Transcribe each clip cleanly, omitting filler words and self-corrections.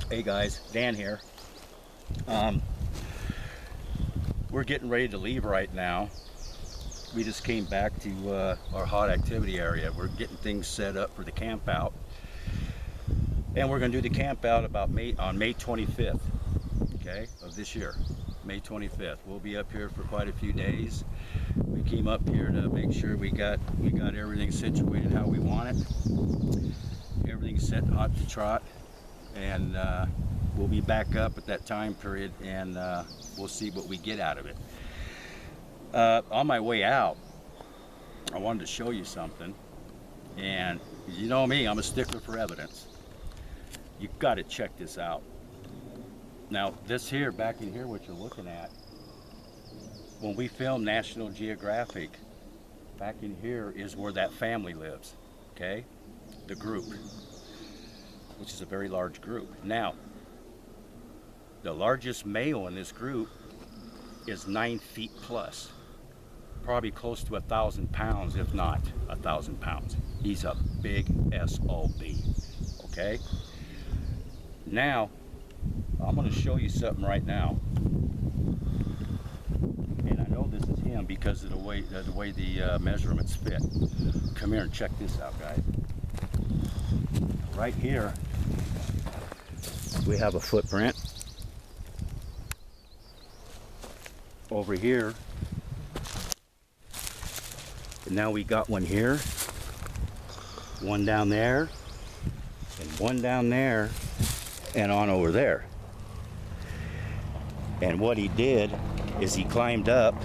Hey guys, Dan here. We're getting ready to leave right now. We just came back to our hot activity area. We're getting things set up for the camp out. And we're going to do the camp out about on May 25th, okay, of this year. May 25th. We'll be up here for quite a few days. We came up here to make sure we got everything situated how we want it. Everything's set hot to trot, and we'll be back up at that time period, and we'll see what we get out of it. On my way out, I wanted to show you something, and you know me, I'm a stickler for evidence. You've got to check this out. Now, this here, back in here, what you're looking at, when we filmed National Geographic, back in here is where that family lives, okay? The group, which is a very large group. Now, the largest male in this group is 9 feet plus, probably close to 1,000 pounds, if not 1,000 pounds. He's a big SOB, okay? Now, I'm going to show you something right now, and I know this is him because of the way the measurements fit. Come here and check this out, guys. Right here, we have a footprint. Over here, and now we got one here, one down there, and one down there, and on over there. And what he did is he climbed up,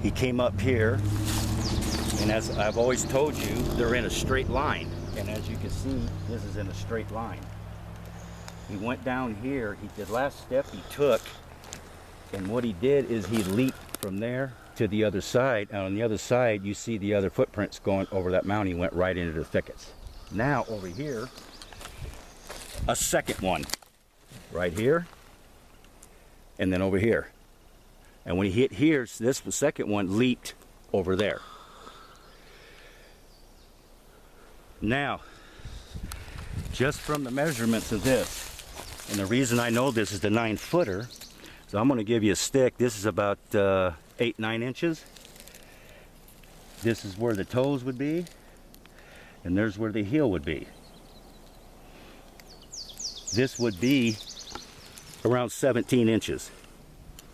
he came up here, and as I've always told you, they're in a straight line. And as you can see, this is in a straight line. He went down here, the last step he took, and what he did is he leaped from there to the other side, and on the other side you see the other footprints going over that mountain. He went right into the thickets. Now over here, a second one, right here, and then over here. And when he hit here, this second one leaped over there. Now, just from the measurements of this, and the reason I know this is the 9-footer, so I'm going to give you a stick. This is about 8-9 inches. This is where the toes would be, and there's where the heel would be. This would be around 17 inches.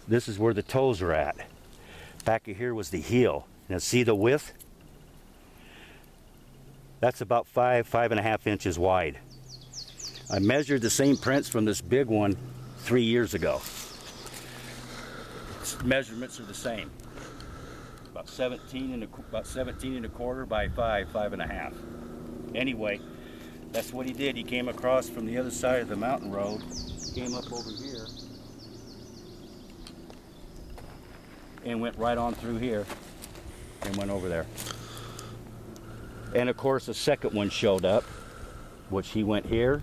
This is where the toes are at. Back of here was the heel. Now see the width? That's about 5.5 inches wide. I measured the same prints from this big one 3 years ago. Measurements are the same. About 17 and a quarter by 5.5. Anyway, that's what he did. He came across from the other side of the mountain road, came up over here, and went right on through here and went over there. And of course, a second one showed up, which he went here,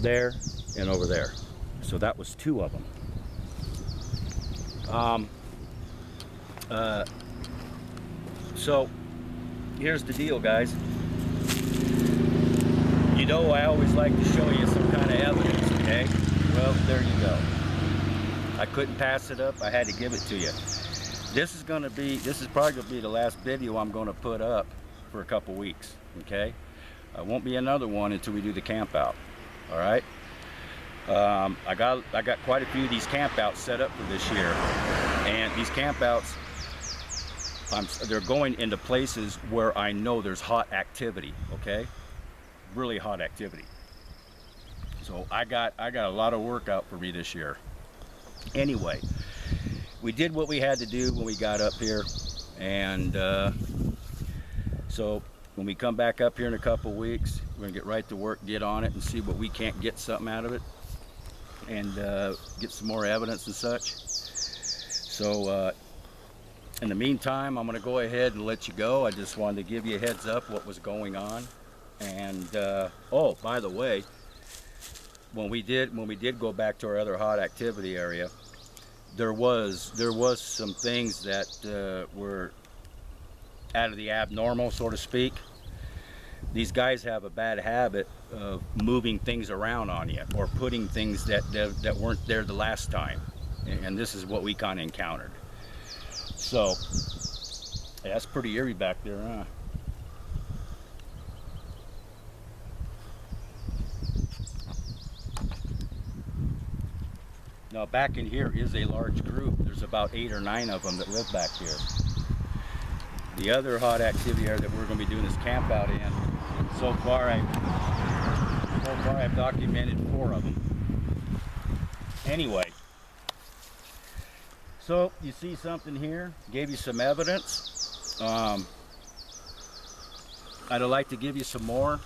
there, and over there. So that was 2 of them. So here's the deal, guys. You know, I always like to show you some kind of evidence, okay? Well, there you go. I couldn't pass it up. I had to give it to you. This is probably gonna be the last video I'm gonna put up for a couple weeks, okay? Won't be another one until we do the camp out. All right. I got quite a few of these camp outs set up for this year, and these camp outs, they're going into places where I know there's hot activity, okay? Really hot activity. So I got a lot of work out for me this year. Anyway, we did what we had to do when we got up here, and so when we come back up here in a couple weeks, we're gonna get right to work, get on it, and see what we can't get something out of it, and get some more evidence and such. So in the meantime, I'm gonna go ahead and let you go. I just wanted to give you a heads up what was going on. And oh, by the way, when we did go back to our other hot activity area, there was some things that were out of the abnormal, so to speak. these guys have a bad habit of moving things around on you, or putting things that weren't there the last time. And this is what we kind of encountered. So, yeah, that's pretty eerie back there, huh? Now back in here is a large group. There's about 8 or 9 of them that live back here. The other hot activity area that we're going to be doing this camp out in, so far I've documented 4 of them. Anyway, so you see something here, gave you some evidence. I'd like to give you some more,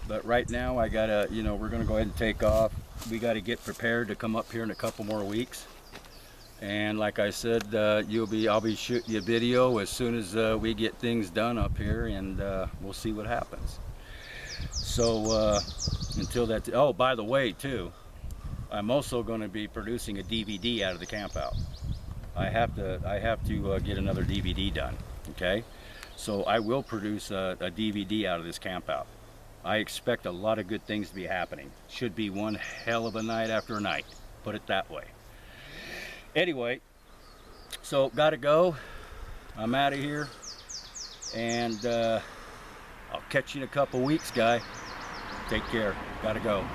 but right now I gotta, we're gonna go ahead and take off. We got to get prepared to come up here in a couple more weeks, and like I said, I'll be shooting you a video as soon as we get things done up here, and we'll see what happens. So until that, oh, by the way too, I'm also going to be producing a DVD out of the camp out. I have to get another DVD done. Okay, so I will produce a DVD out of this camp out. I expect a lot of good things to be happening. Should be one hell of a night after night, put it that way. Anyway, so gotta go. I'm out of here, and I'll catch you in a couple weeks, guy. Take care. Gotta go.